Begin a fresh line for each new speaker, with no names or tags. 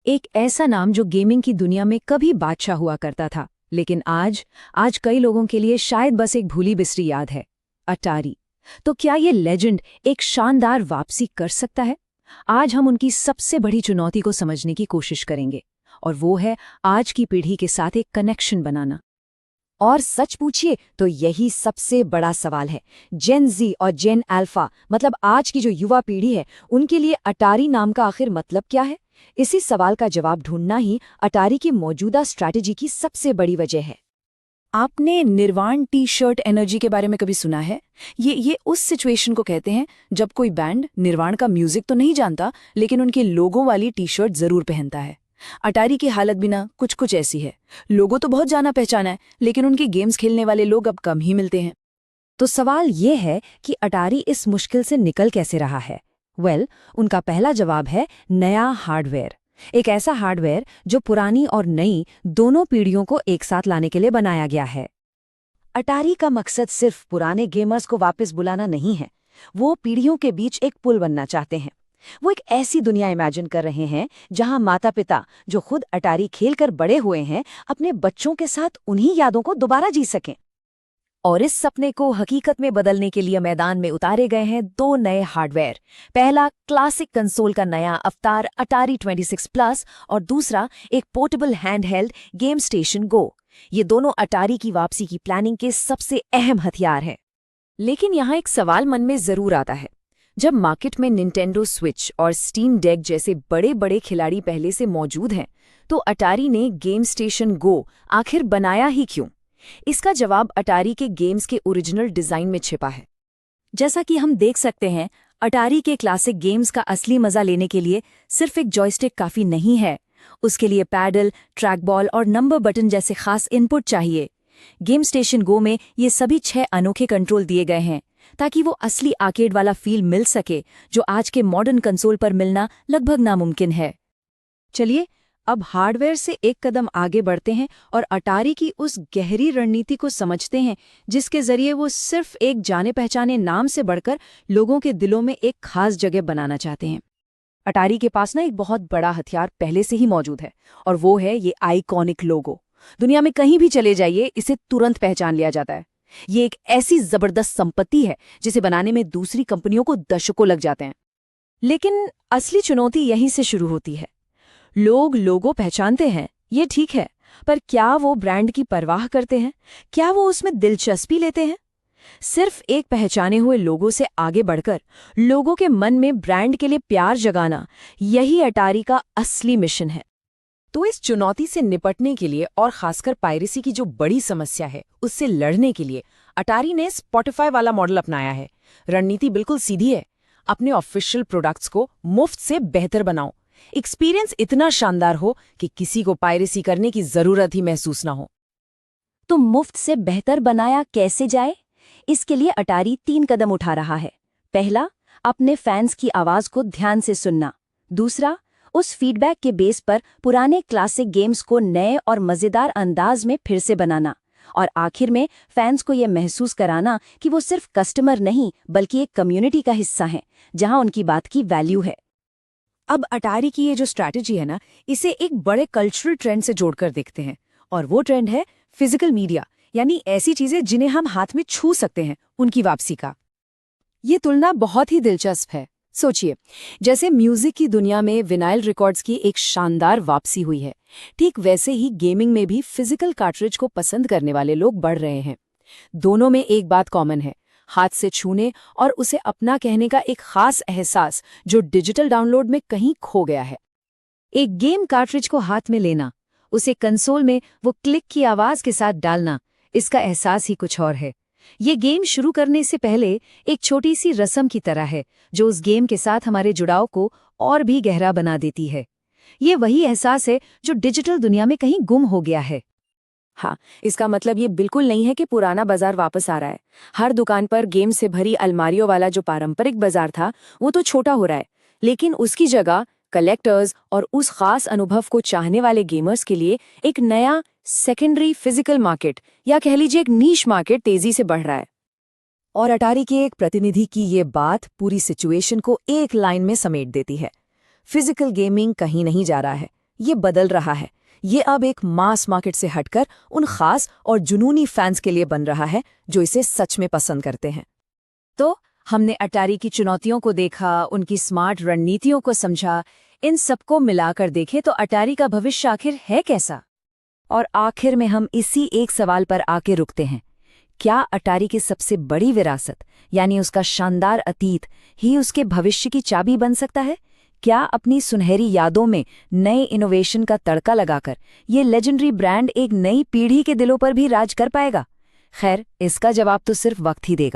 एक ऐसा नाम जो गेमिंग की दुनिया में कभी बादशाह हुआ करता था, लेकिन आज कई लोगों के लिए शायद बस एक भूली बिसरी याद है, अटारी। तो क्या ये लेजेंड एक शानदार वापसी कर सकता है? आज हम उनकी सबसे बड़ी चुनौती को समझने की कोशिश करेंगे, और वो है आज की पीढ़ी के साथ एक कनेक्शन बनाना।
और सच पूछिए तो यही सबसे बड़ा सवाल है। जेन जी और जेन अल्फा मतलब आज की जो युवा पीढ़ी है, उनके लिए अटारी नाम का आखिर मतलब क्या है? इसी सवाल का जवाब ढूंढना ही अटारी की मौजूदा स्ट्रैटेजी की सबसे बड़ी वजह है।
आपने निर्वाण टी शर्ट एनर्जी के बारे में कभी सुना है? ये उस सिचुएशन को कहते हैं जब कोई बैंड निर्वाण का म्यूजिक तो नहीं जानता, लेकिन उनके लोगों वाली टी शर्ट जरूर पहनता है। अटारी की हालत भी ना कुछ ऐसी है। लोगों तो बहुत जाना पहचाना है, लेकिन उनके गेम्स खेलने वाले लोग अब कम ही मिलते हैं।
तो सवाल ये है कि अटारी इस मुश्किल से निकल कैसे रहा है? उनका पहला जवाब है नया हार्डवेयर। एक ऐसा हार्डवेयर जो पुरानी और नई दोनों पीढ़ियों को एक साथ लाने के लिए बनाया गया है। अटारी का मकसद सिर्फ पुराने गेमर्स को वापस बुलाना नहीं है, वो पीढ़ियों के बीच एक पुल बनना चाहते हैं। वो एक ऐसी दुनिया इमेजिन कर रहे हैं जहां माता पिता जो खुद अटारी खेलकर बड़े हुए हैं, अपने बच्चों के साथ उन्हीं यादों को दोबारा जी सकें। और इस सपने को हकीकत में बदलने के लिए मैदान में उतारे गए हैं दो नए हार्डवेयर। पहला क्लासिक कंसोल का नया अवतार अटारी 26 प्लस, और दूसरा एक पोर्टेबल हैंडहेल्ड गेम स्टेशन गो। ये दोनों अटारी की वापसी की प्लानिंग के सबसे अहम हथियार हैं। लेकिन यहाँ एक सवाल मन में जरूर आता है। जब मार्केट में निंटेंडो स्विच और स्टीम डेक जैसे बड़े बड़े खिलाड़ी पहले से मौजूद हैं, तो अटारी ने गेम स्टेशन गो आखिर बनाया ही क्यों? इसका जवाब अटारी के गेम्स के ओरिजिनल डिजाइन में छिपा है। जैसा कि हम देख सकते हैं, अटारी के क्लासिक गेम्स का असली मजा लेने के लिए सिर्फ एक जॉयस्टिक काफी नहीं है। उसके लिए पैडल, ट्रैक बॉल और नंबर बटन जैसे खास इनपुट चाहिए। गेम स्टेशन गो में ये सभी 6 अनोखे कंट्रोल दिए गए हैं, ताकि वो असली आर्केड वाला फील मिल सके, जो आज के मॉडर्न कंसोल पर मिलना लगभग नामुमकिन है। चलिए अब हार्डवेयर से एक कदम आगे बढ़ते हैं और अटारी की उस गहरी रणनीति को समझते हैं, जिसके जरिए वो सिर्फ एक जाने पहचाने नाम से बढ़कर लोगों के दिलों में एक खास जगह बनाना चाहते हैं। अटारी के पास ना एक बहुत बड़ा हथियार पहले से ही मौजूद है, और वो है ये आइकॉनिक लोगो। दुनिया में कहीं भी चले जाइए, इसे तुरंत पहचान लिया जाता है। ये एक ऐसी जबरदस्त संपत्ति है जिसे बनाने में दूसरी कंपनियों को दशकों लग जाते हैं। लेकिन असली चुनौती यहीं से शुरू होती है। लोग लोगो पहचानते हैं, ये ठीक है, पर क्या वो ब्रांड की परवाह करते हैं? क्या वो उसमें दिलचस्पी लेते हैं? सिर्फ एक पहचाने हुए लोगों से आगे बढ़कर लोगों के मन में ब्रांड के लिए प्यार जगाना, यही अटारी का असली मिशन है। तो इस चुनौती से निपटने के लिए, और खासकर पायरेसी की जो बड़ी समस्या है उससे लड़ने के लिए, अटारी ने स्पॉटिफाई वाला मॉडल अपनाया है। रणनीति बिल्कुल सीधी है, अपने ऑफिशियल प्रोडक्ट्स को मुफ्त से बेहतर बनाओ। एक्सपीरियंस इतना शानदार हो कि किसी को पायरेसी करने की जरूरत ही महसूस ना हो। तो मुफ्त से बेहतर बनाया कैसे जाए? इसके लिए अटारी 3 कदम उठा रहा है। पहला, अपने फैंस की आवाज को ध्यान से सुनना। दूसरा, उस फीडबैक के बेस पर पुराने क्लासिक गेम्स को नए और मजेदार अंदाज में फिर से बनाना। और आखिर में फैंस को यह महसूस कराना कि वो सिर्फ कस्टमर नहीं, बल्कि एक कम्युनिटी का हिस्सा है, जहां उनकी बात की वैल्यू है। अब अटारी की ये जो स्ट्रैटेजी है ना, इसे एक बड़े कल्चरल ट्रेंड से जोड़कर देखते हैं, और वो ट्रेंड है फिजिकल मीडिया, यानी ऐसी चीजें जिन्हें हम हाथ में छू सकते हैं, उनकी वापसी का। ये तुलना बहुत ही दिलचस्प है। सोचिए, जैसे म्यूजिक की दुनिया में विनाइल रिकॉर्ड्स की एक शानदार वापसी हुई है, ठीक वैसे ही गेमिंग में भी फिजिकल कार्ट्रिज को पसंद करने वाले लोग बढ़ रहे हैं। दोनों में एक बात कॉमन है, हाथ से छूने और उसे अपना कहने का एक खास एहसास, जो डिजिटल डाउनलोड में कहीं खो गया है। एक गेम कार्ट्रिज को हाथ में लेना, उसे कंसोल में वो क्लिक की आवाज के साथ डालना, इसका एहसास ही कुछ और है। ये गेम शुरू करने से पहले एक छोटी सी रस्म की तरह है, जो उस गेम के साथ हमारे जुड़ाव को और भी गहरा बना देती है। ये वही एहसास है जो डिजिटल दुनिया में कहीं गुम हो गया है। हाँ, इसका मतलब ये बिल्कुल नहीं है कि पुराना बाजार वापस आ रहा है। हर दुकान पर गेम से भरी अलमारियों वाला जो पारंपरिक बाजार था, वो तो छोटा हो रहा है, लेकिन उसकी जगह कलेक्टर्स और उस खास अनुभव को चाहने वाले गेमर्स के लिए एक नया सेकेंडरी फिजिकल मार्केट, या कह लीजिए एक नीश मार्केट, तेजी से बढ़ रहा है। और अटारी के एक प्रतिनिधि की ये बात पूरी सिचुएशन को एक लाइन में समेट देती है। फिजिकल गेमिंग कहीं नहीं जा रहा है,
ये बदल रहा है। ये अब एक मास मार्केट से हटकर उन खास और जुनूनी फैंस के लिए बन रहा है जो इसे सच में पसंद करते हैं। तो हमने अटारी की चुनौतियों को देखा, उनकी स्मार्ट रणनीतियों को समझा। इन सबको मिलाकर देखें तो अटारी का भविष्य आखिर है कैसा?
और आखिर में हम इसी एक सवाल पर आके रुकते हैं। क्या अटारी की सबसे बड़ी विरासत, यानी उसका शानदार अतीत, ही उसके भविष्य की चाबी बन सकता है? क्या अपनी सुनहरी यादों में नए इनोवेशन का तड़का लगाकर ये लेजेंडरी ब्रांड एक नई पीढ़ी के दिलों पर भी राज कर पाएगा? खैर, इसका जवाब तो सिर्फ वक्त ही देगा।